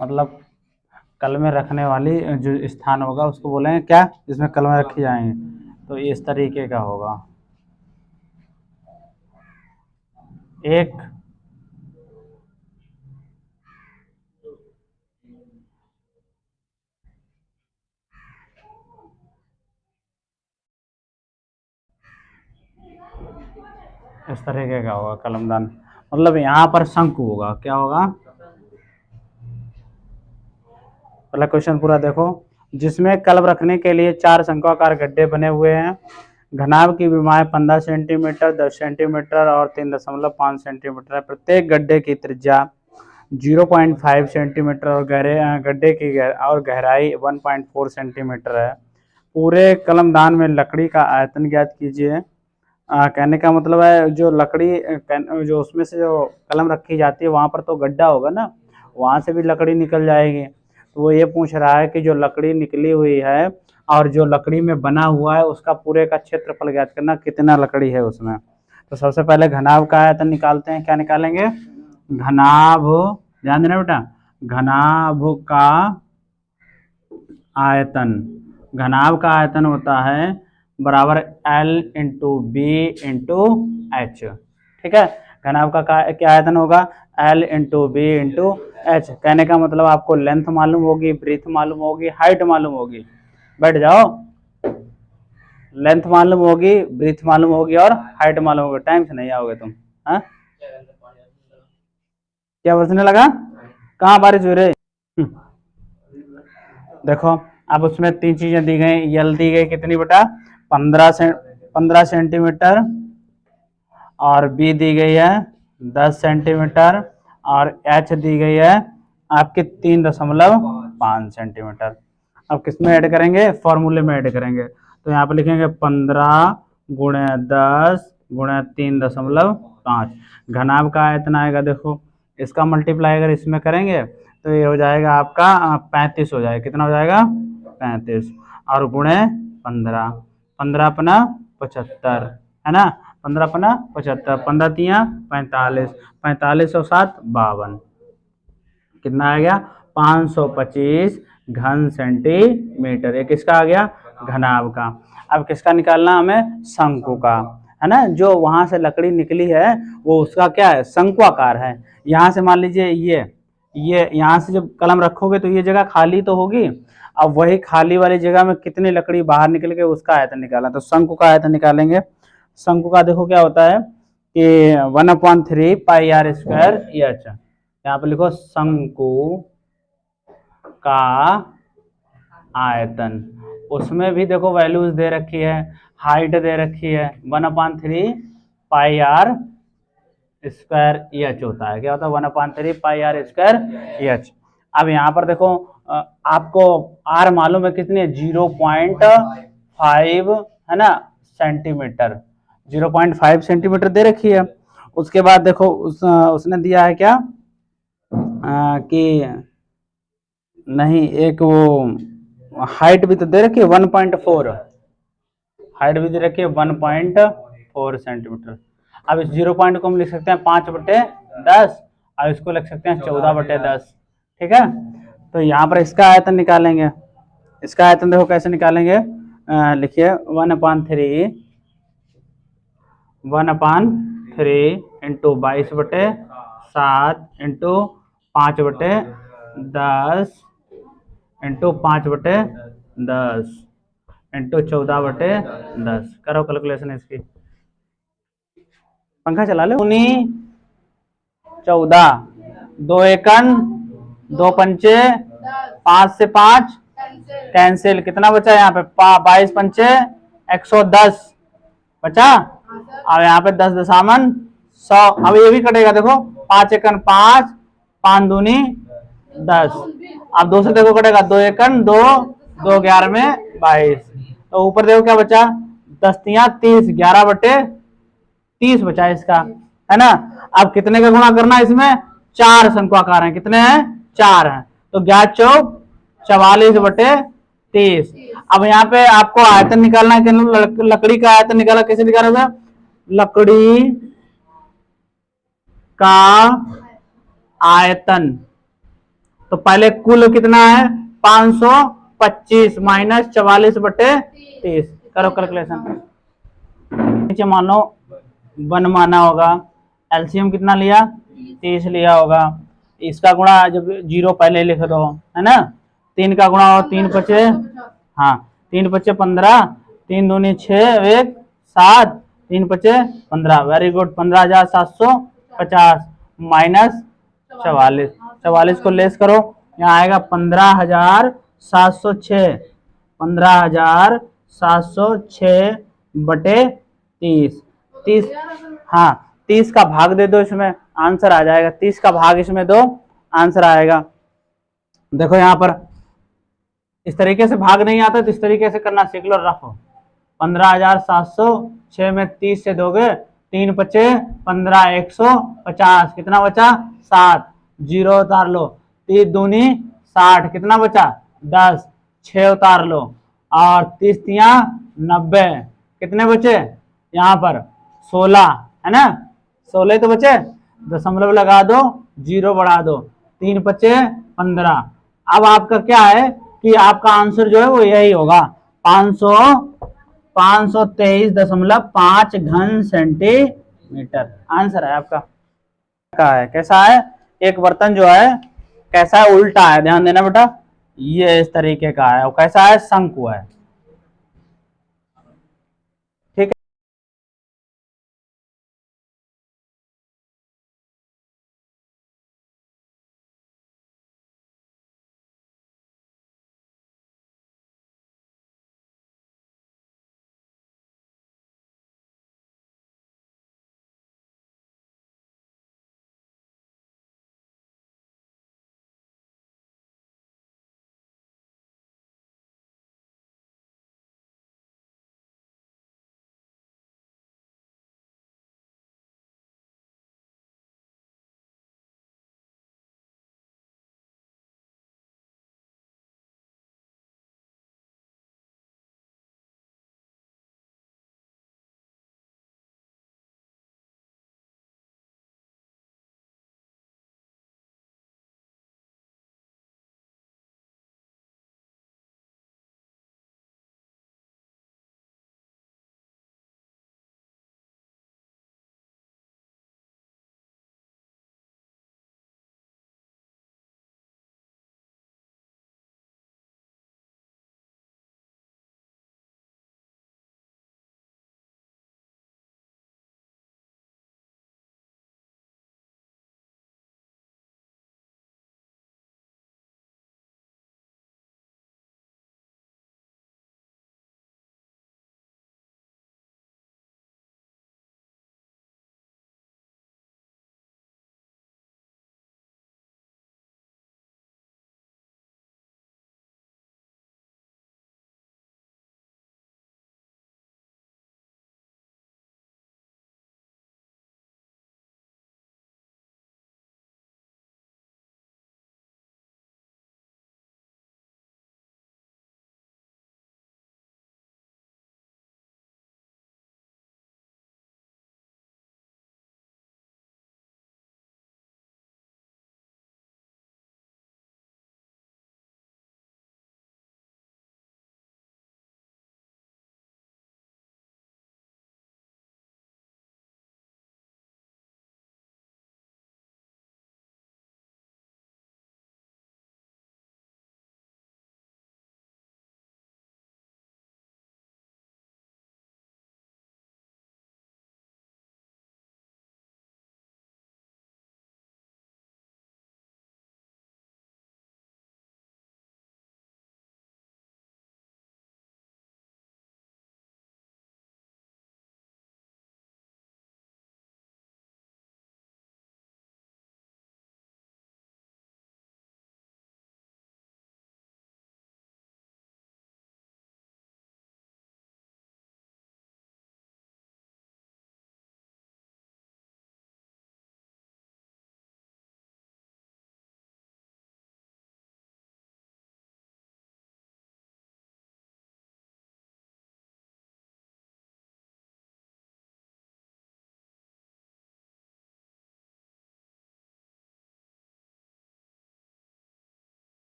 मतलब कलमें रखने वाली जो स्थान होगा उसको बोलेंगे क्या, जिसमें कलमें रखी जाएंगी। तो इस तरीके का होगा। एक इस तरीके का होगा कलमदान, मतलब यहाँ पर शंकु होगा। क्या होगा? पहला क्वेश्चन पूरा देखो। जिसमें कलम रखने के लिए 4 शंक्वाकार गड्ढे बने हुए हैं। घनाभ की विमाएं 15 सेंटीमीटर, 10 सेंटीमीटर और 3.5 सेंटीमीटर है। प्रत्येक गड्ढे की त्रिज्या 0.5 सेंटीमीटर और गड्ढे की गहराई 1.4 सेंटीमीटर है। पूरे कलमदान में लकड़ी का आयतन ज्ञात कीजिए। कहने का मतलब है जो लकड़ी जो उसमें से जो कलम रखी जाती है वहाँ पर तो गड्ढा होगा ना, वहाँ से भी लकड़ी निकल जाएगी। तो वो ये पूछ रहा है कि जो लकड़ी निकली हुई है और जो लकड़ी में बना हुआ है उसका पूरे का क्षेत्रफल ज्ञात करना, कितना लकड़ी है उसमें। तो सबसे पहले घनाभ का आयतन निकालते हैं। क्या निकालेंगे? घनाभ, ध्यान देना बेटा, घनाभ का आयतन, घनाभ का आयतन होता है बराबर L into B into H. ठीक है, घनाभ का क्या आयतन होगा? L into B into H. कहने का मतलब आपको लेंथ मालूम होगी, ब्रीथ मालूम होगी, हाइट मालूम होगी। बैठ जाओ, लेंथ मालूम होगी, ब्रीथ मालूम होगी और हाइट मालूम होगी। टाइम से नहीं आओगे तुम। हाँ, क्या बरसने लगा? कहाँ बारिश हो रही? देखो अब उसमें 3 चीजें दी गई। यल दी गई कितनी बेटा? 15 सेंटीमीटर, और बी दी गई है 10 सेंटीमीटर, और एच दी गई है आपकी 3.5 सेंटीमीटर। अब किस में ऐड करेंगे? फॉर्मूले में ऐड करेंगे। तो यहाँ पे लिखेंगे 15 गुणे 10 गुणे 3.5। घनाभ का आयतन आएगा, देखो इसका मल्टीप्लाई अगर इसमें करेंगे तो ये हो जाएगा आपका 35 हो जाएगा। कितना हो जाएगा? 35। और गुणे 15, 15 अपना 75 है ना, 15 अपना 75, 15 तिया 45, 45 और 7 52। कितना आ गया? 525 घन सेंटीमीटर। ये किसका आ गया? घनाभ का। अब किसका निकालना हमें? शंकु का, है ना। जो वहां से लकड़ी निकली है वो उसका क्या है? शंक्वाकार है। यहाँ से मान लीजिए ये यहाँ से जब कलम रखोगे तो ये जगह खाली तो होगी। अब वही खाली वाली जगह में कितनी लकड़ी बाहर निकल के उसका आयतन निकालना। तो शंकु का आयतन निकालेंगे। शंकु का देखो क्या होता है कि 1/3 पाई आर स्क्वायर एच। यहाँ पे लिखो शंकु का आयतन। उसमें भी देखो वैल्यूज दे रखी है, हाइट दे रखी है। 1/3 पाई आर स्क्वायर एच होता है। क्या होता है? 1/3 पाई आर स्क्वायर एच। अब यहाँ पर देखो आपको आर मालूम है कितनी है? 0.5 है ना सेंटीमीटर, 0.5 सेंटीमीटर दे रखी है। उसके बाद देखो उसने दिया है क्या कि नहीं, एक वो हाइट भी तो दे रखी है 1.4, हाइट भी दे रखी है 1.4 सेंटीमीटर। अब इस 0 पॉइंट को हम लिख सकते हैं 5/10 और इसको लिख सकते हैं 14/10। ठीक है, तो यहाँ पर इसका आयतन निकालेंगे। इसका आयतन देखो कैसे निकालेंगे, लिखिए 1/3 इंटू 22/7 इंटू 5/10 इंटू 5/10 इंटू 14/10। करो कैलकुलेशन इसकी। पंखा चला लो। 14, 2 एकन 2 पंचे, 5 से 5 कैंसिल। कितना बचा यहाँ पे? 22 पंचे 110 बचा। अब यहाँ पे 10 दशामन 100। अब ये भी कटेगा, देखो 5 एकन 5, 5 दूनी 10। अब 2 से देखो कटेगा, 2 एकन 2, 2 11 में 22। तो ऊपर देखो क्या बचा? 10 तिया 30, 11/30 बचा इसका, है ना। अब कितने का गुणा करना है इसमें? 4 शंक्वाकार हैं। कितने हैं? 4 हैं। तो 11 चौक 44/30। अब यहाँ पे आपको आयतन निकालना है कि लकड़ी का आयतन निकाला। कैसे निकालोगे? लकड़ी का आयतन तो पहले कुल कितना है 525 माइनस 44/30। करो कैलकुलेशन। नीचे मान लो 1 माना होगा, एलसीएम कितना लिया 30 लिया होगा, इसका गुणा जब 0 पहले लिख दो है ना, 3 का गुणा हो 3 पचे, हाँ 3 पचे 15, 3 दूनी 6 1 7, 3 पचे 15, वेरी गुड 15,750 माइनस 44 को लेस करो, यहाँ आएगा 15,706, 15,706 बटे 30। हाँ 30 का भाग दे दो, इसमें आंसर आ जाएगा। 30 का भाग इसमें दो, आंसर आएगा। देखो यहाँ पर इस तरीके से भाग नहीं आता तो इस तरीके से करना सीख लो। रफ 15,706 में 30 से दोगे, 3 पचे 15, 150, कितना बचा 7, 0 उतार लो, 3 दूनी 60, कितना बचा 10, 6 उतार लो, और 30 तिया 90, कितने बचे यहाँ पर 16 है ना, 16 तो बचे, दशमलव लगा दो, 0 बढ़ा दो, 3 पचे 15। अब आपका क्या है कि आपका आंसर जो है वो यही होगा 523.5 घन सेंटीमीटर आंसर है आपका। का है कैसा है, एक बर्तन जो है कैसा है, उल्टा है, ध्यान देना बेटा, ये इस तरीके का है और कैसा है, शंकु है।